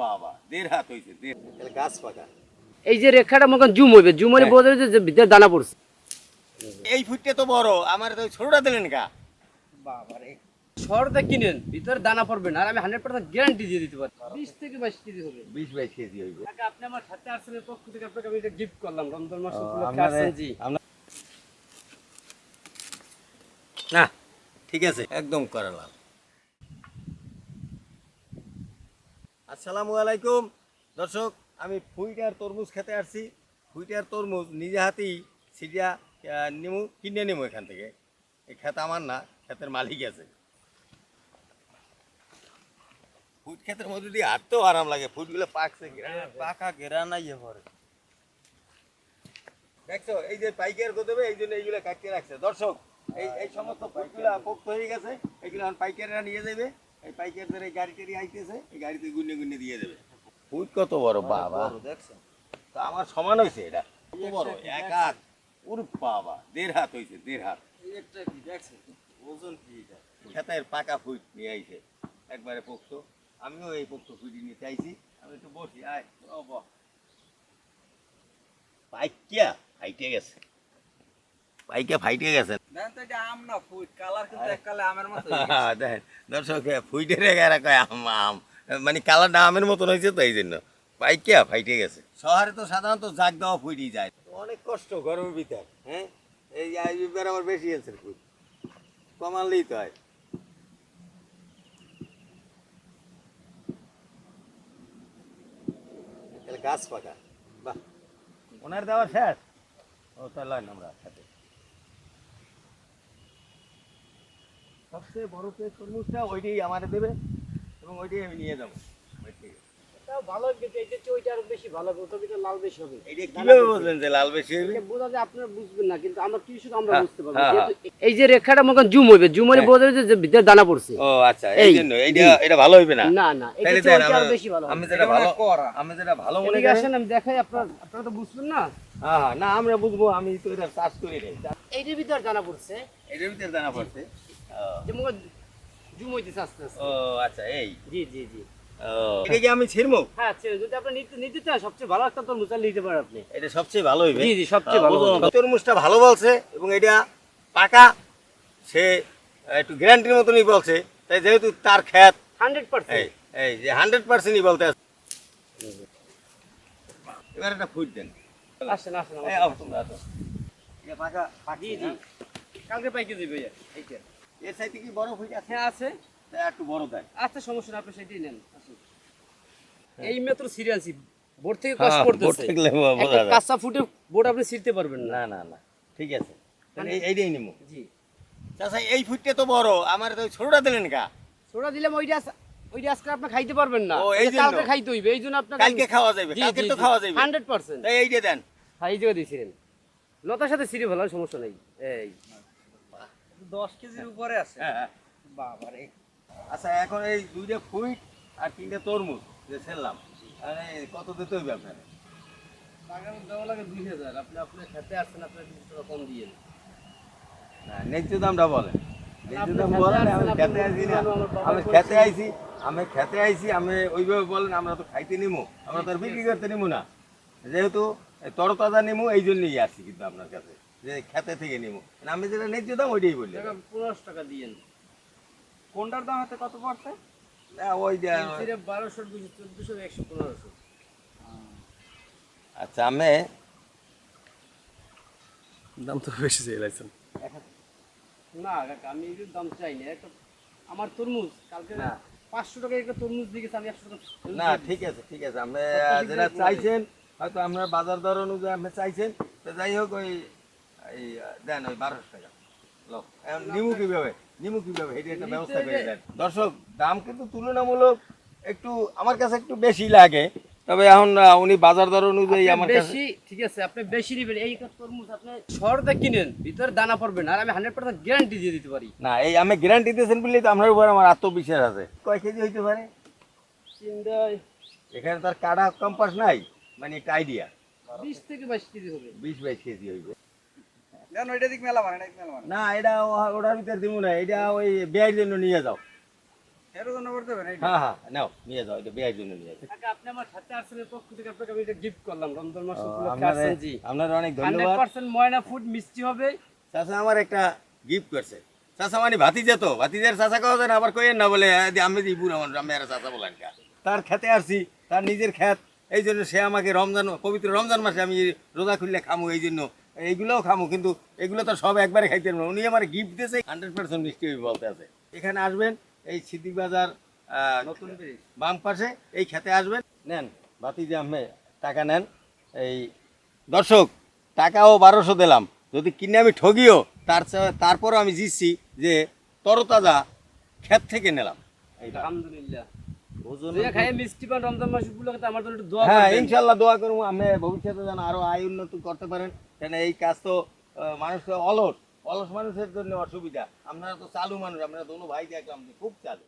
বাবা 1.5 হাত হইছে তাহলে গাছ পাকা। এই যে রেখাটা মনে জুম হইবে, জুম হলে বোঝা যাবে যে ভিতরে দানা পড়ছে। এই ফুটটা তো বড়, আমার তো ছোটটা দিলেন কা? বাবা রে, শহরটা কিনেন ভিতরে দানা পড়বে না, আর আমি 100% গ্যারান্টি দিয়ে দিতে পারি 20 থেকে 22 কেজি হবে। 20-22 কেজি হইবে। টাকা আপনি আমার সাথে আর্সেলের পক্ষ থেকে আপনাকে আমি এটা গিফট করলাম রমজান মাস উপলক্ষে। আসেন জি। না ঠিক আছে, একদম করালাম। আসসালামু আলাইকুম দর্শক, আমি ফুইটার তরমুজ খেতে আসছি। ফুইটার তরমুজ নিজে হাতেই সিরিয়া নিমু, কিনে নিমু এখান থেকে। এই খেত আমার না, ক্ষেতের মালিক আছে। ফুট ক্ষেতের মধ্যে দিয়ে হাঁটতেও আরাম লাগে, ফুটগুলো পাকছে, পাকা ঘেরা নাই পরে। দেখছো এই যে পাইকার দেবে, এই জন্য এইগুলো কাটিয়ে রাখছে। দর্শক এই এই সমস্ত ফুটগুলা পোক্ত হয়ে গেছে, এইগুলো এখন পাইকাররা নিয়ে যাবে। এই পাইকারদের এই গাড়ি টাড়ি আইতেছে, এই গাড়িতে গুনে গুনে দিয়ে দেবে। ফুট কত বড় বাবা, দেখছেন তো আমার সমান হয়েছে এটা, কত বড়, 1 হাত। ওরে বাবা 1.5 হাত হয়েছে, 1.5 হাত। একটা কি দেখছেন ওজন কি এটা? খেতের পাকা ফুট নিয়ে আইছে, একবারে পোক্ত। আমিও এই পোক্ত ফুটি নিয়ে চাইছি। আমি একটু বসি, আয় পাইকিয়া ফাইটে গেছে, পাইকা ফাইটে গেছে। দেখেন তো এটা আম না ফুট, কালার কিন্তু এককালে আমের মতো। দেখেন দর্শক, ফুইটের এরা কয় আম আম, মানে কালারটা আমের মতন হয়েছে, তো এই জন্য পাইকিয়া ফাইটে গেছে। শহরে তো সাধারণত জাগ দেওয়া ফুইটই যায়, অনেক কষ্ট গরমের ভিতর। হ্যাঁ এই এবার আমার বেশি আছে ফুট, কমালেই তো হয়। গাছ পাকা, বাহ, ওনার দেওয়া শেষ। ও তাহলে আমরা সাথে সবচেয়ে বড় তরমুজটা ওইটাই আমার দেবে, এবং ওইটাই আমি নিয়ে যাবো। এটাও ভালো কিন্তু এটা চেয়ে ওইটা আরো বেশি ভালো হবে, ওটা ভিতরে লাল বেশি হবে। এইটা কিভাবে বুঝলেন যে লাল বেশি হবে? এটা বোঝা যায়, আপনারা বুঝবেন না, কিন্তু আমরা কৃষক আমরা হ্যাঁ, বুঝতে পারবো। হ্যাঁ, যেহেতু এই যে রেখাটা মনে জুম হইবে, জুম হলে বোঝা যাবে যে ভিতরে দানা পড়ছে। ও আচ্ছা, এই জন্য এটা ভালো হইবে না। না না, এটা তাহলে চেয়ে দেন, ওইটা আরো বেশি ভালো আমি হবে। যেটা ভালো, আমি যেটা ভালো মনে এদিকে করি। আসেন, আমি দেখাই, আপনারা তো বুঝবেন না। হ্যাঁ হ্যাঁ, না আমরা বুঝবো, আমি তো এটা চাষ করি নাই। এইটার ভিতরে দানা পড়ছে, এটার ভিতরে দানা পড়ছে। যে মনে জুম হইতেছে আস্তে আস্তে। ও আচ্ছা, এই জি জি জি। এটা কি আমি ছিড়বো? হ্যাঁ, যদি আপনি নিতে চান সবচেয়ে ভালো একটা তরমুজ তাহলে নিতে পারেন আপনি। এটা সবচেয়ে ভালো হইবে। জি জি, সবচেয়ে ভালো হবে। তরমুজটা ভালো বলছে, এবং এটা পাকা, সে একটু গ্যারান্টির মতনই বলছে। তাই যেহেতু তার খ্যাত 100%। এই যে 100%ই বলতে আছে। এবার একটা ফুট দেন। আসেন আসেন, এই আও তোমরা আসো। এটা পাকা পাকি জি জি, কালকে পাইকে দিবে এইটা। এর চাইতে কি বড় ফুট আছে? হ্যাঁ আছে। তাই একটু বড় দেন। আচ্ছা সমস্যা না, আপনি সেটাই নেন। আসুন, এই মাত্র সিরিয়াসই বোর্ড থেকে কাজ করতেছে। একটা কাঁচা ফুটে বোর্ড আপনি ছিড়তে পারবেন না। না না না, ঠিক আছে, তাহলে এইটাই নিমু। জি চাচা এই ফুটটা তো বড়, আমার তো ছোটটা দিলেন কা? ছোটা দিলাম, ওইটা আজকে আপনি খাইতে পারবেন না, ও, এই জন্য। কালকে খাইতে হইবে, এই জন্য আপনাকে কালকে খাওয়া যাবে, জি, কালকে জি, তো জি, খাওয়া যাবে। 100%। তাই এইটা দেন। হ্যাঁ, এই জায়গা দিয়েছিলেন লতার সাথে ছিঁড়ে ভালো, সমস্যা নেই। এই 10 কেজির উপরে আছে। হ্যাঁ হ্যাঁ। বাবা রে, আচ্ছা, এখন এই 2টা ফুট আর 3টা তরমুজ যে ছেড়লাম, মানে কত দিতে হইবে আপনার? টাকা দেওয়া লাগে 2000। আপনি আপনার খেতে আসছেন, আপনার কিছু টাকা কম দিয়ে। না, ন্যায্য দামটা বলেন, ন্যায্য দাম আপনি বলেন। খেতে আমি আসছেন, খেতে আপনি আইছি না, আমি খেতে আইছি, আমি ওইভাবে বলেন। আমরা তো খাইতে নিমু, আমরা তো আর বিক্রি করতে নিমু না। যেহেতু তরতাজা নিমু, এই জন্যই আসছি কিন্তু আপনার কাছে, যে খেতে থেকে নিমু। আমি যেটা ন্যায্য দাম ওইটাই বললি। টাকা 15 টাকা দিয়েন। কোনটার দাম হাতে কত পড়ছে? ওই যে 1200, 1400, 100, 1500। আচ্ছা, আমি দাম তো বেশি চাইলাইছেন। না কাকা, আমি এই দাম চাই না। একটা আমার তরমুজ কালকে না। 500 টাকা একটা তরমুজ দিয়ে গেছে, আমি 100 টাকা না, ঠিক আছে ঠিক আছে, আপনি যেটা চাইছেন, হয়তো আপনার বাজার দর অনুযায়ী আপনি চাইছেন, তো যাই হোক, ওই এই দেন ওই 1200 টাকা। লোক নিমু কিভাবে, এটা একটা ব্যবস্থা করে দেন। দর্শক, দাম কিন্তু তুলনামূলক একটু আমার কাছে একটু বেশি লাগে, তবে এখন উনি বাজার দর অনুযায়ী আমার কাছে বেশি। ঠিক আছে, আপনি বেশি নেবেন। এই তরমুজ আপনি শহরতে কিনেন ভিতরে দানা পড়বে না, আর আমি 100% গ্যারান্টি দিয়ে দিতে পারি। না, এই আমি গ্যারান্টি দিয়েছেন বললেই তো আপনার উপর আমার আত্মবিশ্বাস আছে। কয় কেজি হইতে পারে? চিন্তায় এখানে তার কাটা কম্পাস নাই, মানে একটা আইডিয়া। 20 থেকে 22 কেজি হবে। 20-22 কেজি হইবে। জান ওইটা দিক মেলা মানে, মেলা মানে। না, এটা ওটার ভিতরে দিব না, এটা ওই বিয়ের জন্য নিয়ে যাও। এর জন্য করতে হবে না এটা? হ্যাঁ হ্যাঁ নাও নিয়ে যাও, এটা বিয়ের জন্য নিয়ে যাও। কাকা আপনি আমার সাথে আসলে পক্ষ থেকে আপনাকে আমি এটা গিফট করলাম রমজান মাস উপলক্ষে আপনাদের আসছেন জি আপনার অনেক ধন্যবাদ। 100% ময়না ফুড মিষ্টি হবে। চাচা আমার একটা গিফট করছে। চাচা মানে ভাতিজা, তো ভাতিজার চাচা কওয়া যায় না, আবার কইেন না বলে আমি যে বুড়া মানুষ, আমি আর চাচা বলেন কা। তার খেতে আসছি, তার নিজের খেত, এই জন্য সে আমাকে রমজান, পবিত্র রমজান মাসে আমি রোজা খুললে খামু, এই জন্য এইগুলোও খামু, কিন্তু এগুলো তো সব একবারে খাইতে পারবো না। উনি আমার গিফট দিয়েছে 100% মিষ্টি হবে বলতে আছে। এখানে আসবেন, এই সিদ্দিক বাজার নতুন ব্রিজ। বাম পাশে এই খেতে আসবেন, নেন ভাতিজা আপনি টাকা নেন। এই দর্শক, টাকাও 1200 দিলাম, যদি কিনে আমি ঠগিও তারপরও আমি জিতছি যে তরতাজা ক্ষেত থেকে নিলাম এইটা। আলহামদুলিল্লাহ ওজন যে খায় মিষ্টি পান রমজান মাস উপলক্ষে আমার জন্য একটু দোয়া হ্যাঁ করবেন। ইনশাল্লাহ দোয়া করবো, আমি ভবিষ্যতে যেন আরো আয় উন্নতি করতে পারেন। কেন এই কাজ তো মানুষ তো অলস, অলস মানুষের জন্য অসুবিধা। আপনারা তো চালু মানুষ, আপনারা দোনো ভাই দেখলাম যে খুব চালু।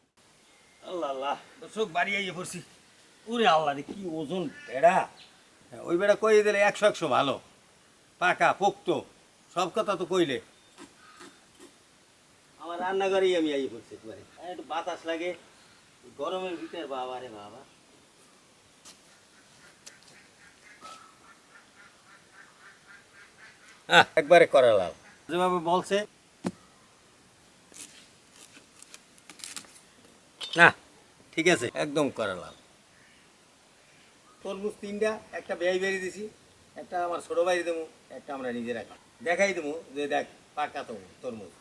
আল্লাহ আল্লাহ, দর্শক বাড়ি আইয়ে পড়ছি। ওরে আল্লাহ রে, কি ওজন বেড়া! ওই বেড়া কই দিলে 100 ভালো, পাকা পোক্ত, সব কথা তো কইলে। আমার রান্নাঘরেই আমি আইয়ে পড়ছি একবারে, একটু বাতাস লাগে গরমের ভিতরে, বাবা রে বাবা। একবারে করা লাভ যেভাবে বলছে না, ঠিক আছে, একদম করা লাভ। তরমুজ 3টা, একটা বেয়াই বেরিয়ে দিছি, একটা আমার ছোট বাইরে দেবো, একটা আমরা নিজে রাখি, দেখাই দেবো যে দেখ পাকা তরমুজ।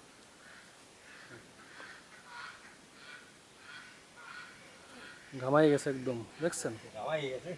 ঘামাই গেছে একদম, দেখছেন? খাওয়াই গেছে।